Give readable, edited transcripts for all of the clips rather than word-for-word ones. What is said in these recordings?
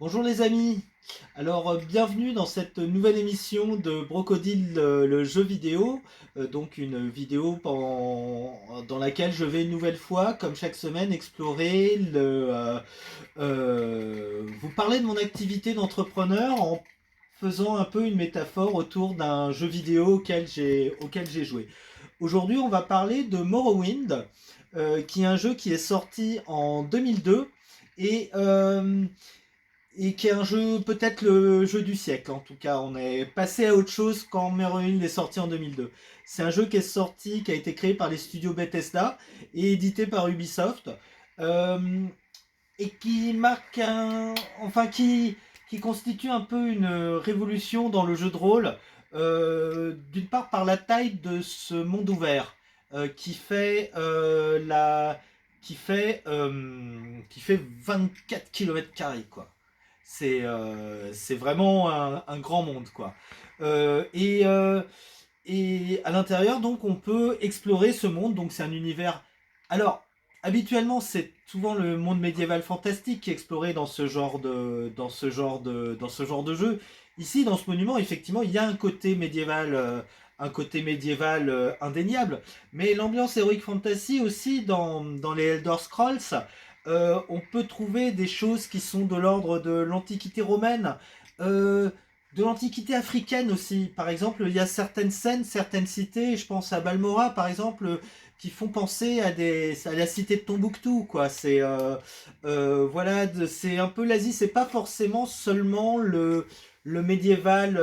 Bonjour les amis, bienvenue dans cette nouvelle émission de Brocodile le jeu vidéo. Donc une vidéo dans laquelle je vais une nouvelle fois, comme chaque semaine, explorer vous parler de mon activité d'entrepreneur en faisant un peu une métaphore autour d'un jeu vidéo auquel j'ai joué. Aujourd'hui on va parler de Morrowind, qui est un jeu qui est sorti en 2002 et... euh, et qui est un jeu, peut-être le jeu du siècle en tout cas. On est passé à autre chose quand Morrowind est sorti en 2002. C'est un jeu qui a été créé par les studios Bethesda et édité par Ubisoft. euh, et qui marque qui constitue un peu une révolution dans le jeu de rôle. D'une part par la taille de ce monde ouvert, qui fait 24 km², quoi. C'est vraiment un grand monde, quoi. Euh, et, euh, et à l'intérieur, donc, on peut explorer ce monde. Donc, c'est un univers. Alors, habituellement, c'est souvent le monde médiéval fantastique qui est exploré dans ce genre de jeu. Ici, dans ce monument, effectivement, il y a un côté médiéval indéniable. Mais l'ambiance Heroic Fantasy aussi dans les Elder Scrolls, on peut trouver des choses qui sont de l'ordre de l'Antiquité romaine. Euh, de l'Antiquité africaine aussi. Par exemple, il y a certaines scènes, certaines cités, je pense à Balmora par exemple, qui font penser à la cité de Tombouctou, quoi. Voilà, c'est un peu l'Asie, c'est pas forcément seulement le médiéval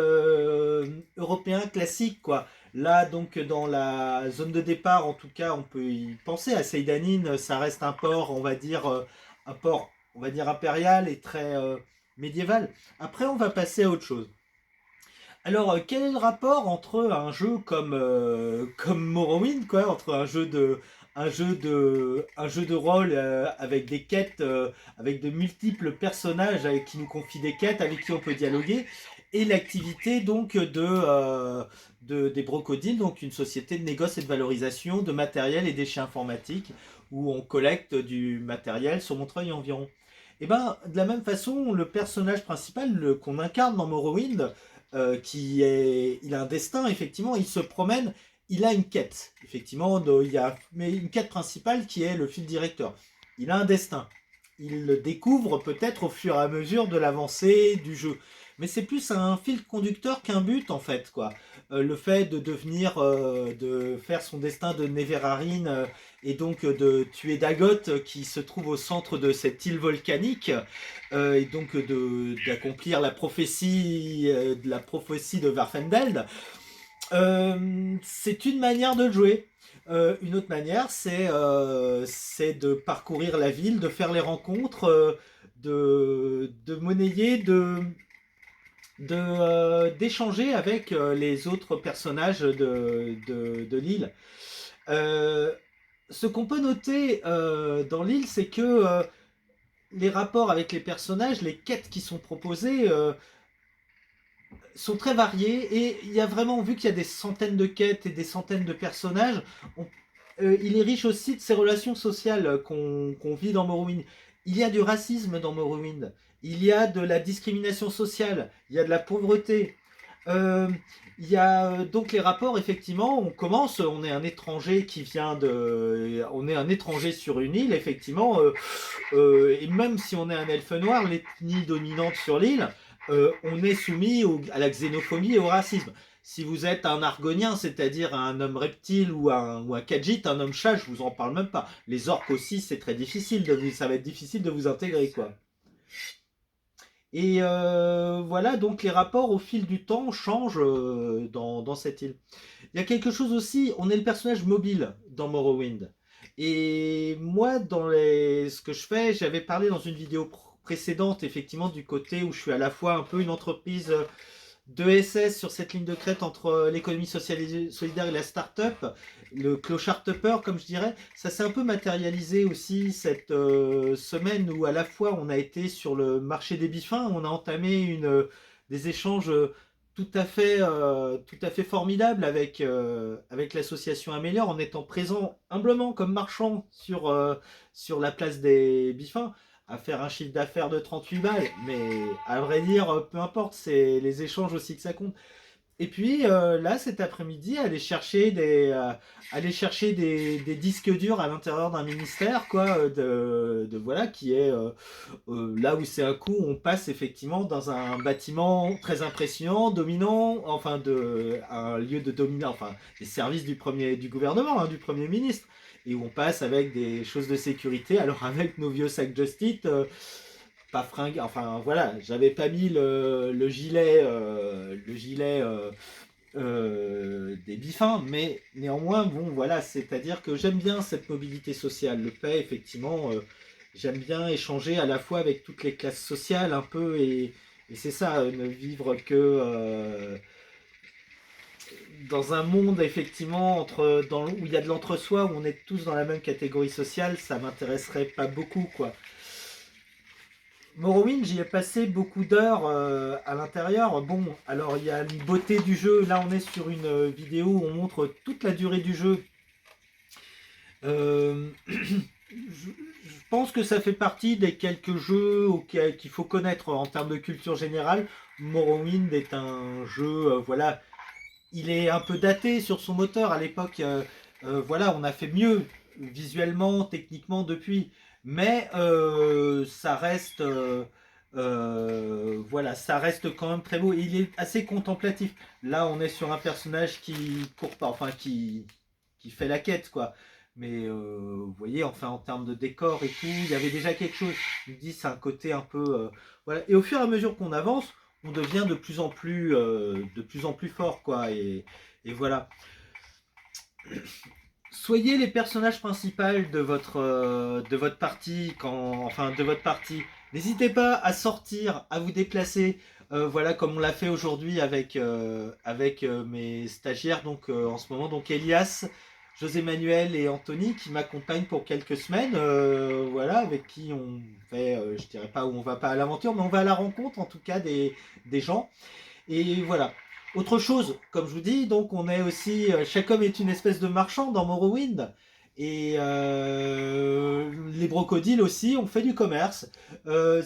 européen classique, quoi. Là, donc, dans la zone de départ, en tout cas, on peut y penser à Seydanine, ça reste un port, on va dire impérial et très médiéval. Après, on va passer à autre chose. Alors, quel est le rapport entre un jeu comme Morrowind, quoi, entre un jeu de rôle avec des quêtes, avec de multiples personnages qui nous confient des quêtes, avec qui on peut dialoguer, et l'activité donc des Brocodiles, donc une société de négoce et de valorisation de matériel et déchets informatiques, où on collecte du matériel sur Montreuil et environ. Et ben, de la même façon, le personnage principal qu'on incarne dans Morrowind, il a un destin, effectivement, il se promène, il a une quête, effectivement, mais une quête principale qui est le fil directeur. Il a un destin. Il le découvre peut-être au fur et à mesure de l'avancée du jeu. Mais c'est plus un fil conducteur qu'un but, en fait, quoi. Le fait de faire son destin de Neverarine, et donc de tuer Dagoth, qui se trouve au centre de cette île volcanique, et donc d'accomplir la prophétie de Varfendeld. C'est une manière de jouer. Une autre manière, c'est de parcourir la ville, de faire les rencontres, de monnayer, d'échanger avec les autres personnages de l'île. Euh, Ce qu'on peut noter dans l'île, c'est que les rapports avec les personnages, les quêtes qui sont proposées sont très variées, et il y a vraiment, vu qu'il y a des centaines de quêtes et des centaines de personnages, il est riche aussi de ces relations sociales qu'on vit dans Morrowind. Il y a du racisme dans Morrowind, il y a de la discrimination sociale, il y a de la pauvreté. Euh, il y a donc les rapports, effectivement, on est un étranger on est un étranger sur une île, effectivement, et même si on est un elfe noir, l'ethnie dominante sur l'île, on est soumis à la xénophobie et au racisme. Si vous êtes un argonien, c'est-à-dire un homme reptile ou un Khajiit, un homme chat, je vous en parle même pas. Les orques aussi, c'est très difficile ça va être difficile de vous intégrer, quoi. Et voilà, donc les rapports au fil du temps changent dans cette île. Il y a quelque chose aussi, on est le personnage mobile dans Morrowind. Et moi, ce que je fais, j'avais parlé dans une vidéo précédente, effectivement, du côté où je suis à la fois un peu une entreprise de SS sur cette ligne de crête entre l'économie sociale et solidaire et la start-up, le clochard tupper, comme je dirais. Ça s'est un peu matérialisé aussi cette semaine où à la fois on a été sur le marché des bifins, on a entamé des échanges tout à fait formidables avec l'association Améliore, en étant présent humblement comme marchand sur la place des bifins. à faire un chiffre d'affaires de 38 balles, mais à vrai dire, peu importe, c'est les échanges aussi que ça compte. Et puis là, cet après-midi, aller chercher des disques durs à l'intérieur d'un ministère, quoi, voilà, qui est là où c'est un coup, on passe effectivement dans un bâtiment très impressionnant, dominant, enfin un lieu de dominant, enfin des services du gouvernement, hein, du premier ministre, et où on passe avec des choses de sécurité. Alors avec nos vieux sacs Just-It, pas fringue, enfin voilà, j'avais pas mis le gilet des bifins, mais néanmoins, bon, voilà, c'est-à-dire que j'aime bien cette mobilité sociale. Le fait, effectivement, j'aime bien échanger à la fois avec toutes les classes sociales un peu, et c'est ça, ne vivre que dans un monde, effectivement, où il y a de l'entre-soi, où on est tous dans la même catégorie sociale, ça m'intéresserait pas beaucoup, quoi. Morrowind, j'y ai passé beaucoup d'heures à l'intérieur. Bon, alors il y a une beauté du jeu. Là, on est sur une vidéo où on montre toute la durée du jeu. Je pense que ça fait partie des quelques jeux qu'il faut connaître en termes de culture générale. Morrowind est un jeu, voilà, il est un peu daté sur son moteur à l'époque. Voilà, on a fait mieux visuellement, techniquement depuis, mais ça reste, voilà, ça reste quand même très beau. Il est assez contemplatif. Là, on est sur un personnage qui court pas, enfin qui fait la quête, quoi. Mais vous voyez, enfin en termes de décor et tout, il y avait déjà quelque chose. Je me dis, c'est un côté un peu, voilà. Et au fur et à mesure qu'on avance, on devient de plus en plus fort, quoi. Et voilà. Soyez les personnages principaux de votre partie, enfin de votre partie. N'hésitez pas à sortir, à vous déplacer. Voilà, comme on l'a fait aujourd'hui avec mes stagiaires, donc en ce moment, donc Elias, José Manuel et Anthony qui m'accompagnent pour quelques semaines. Voilà, avec qui on fait, je dirais pas où on va pas à l'aventure, mais on va à la rencontre en tout cas des gens. Et voilà. Autre chose, comme je vous dis, donc on est aussi, chaque homme est une espèce de marchand dans Morrowind. Et les brocodiles aussi, on fait du commerce.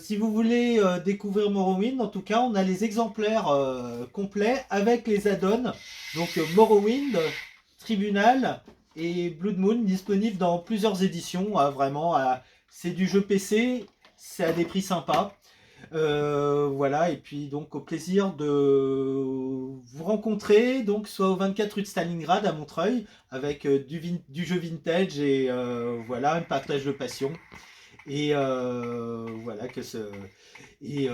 Si vous voulez découvrir Morrowind, en tout cas, on a les exemplaires complets avec les add-ons. Donc Morrowind, Tribunal et Blood Moon disponibles dans plusieurs éditions. Vraiment, c'est du jeu PC, c'est à des prix sympas. Voilà, et puis donc au plaisir de vous rencontrer, donc soit au 24 rue de Stalingrad à Montreuil, avec du jeu vintage et voilà, un partage de passion. Et voilà, et,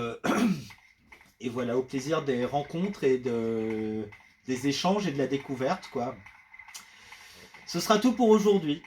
et voilà, au plaisir des rencontres et des échanges et de la découverte, quoi. Ce sera tout pour aujourd'hui.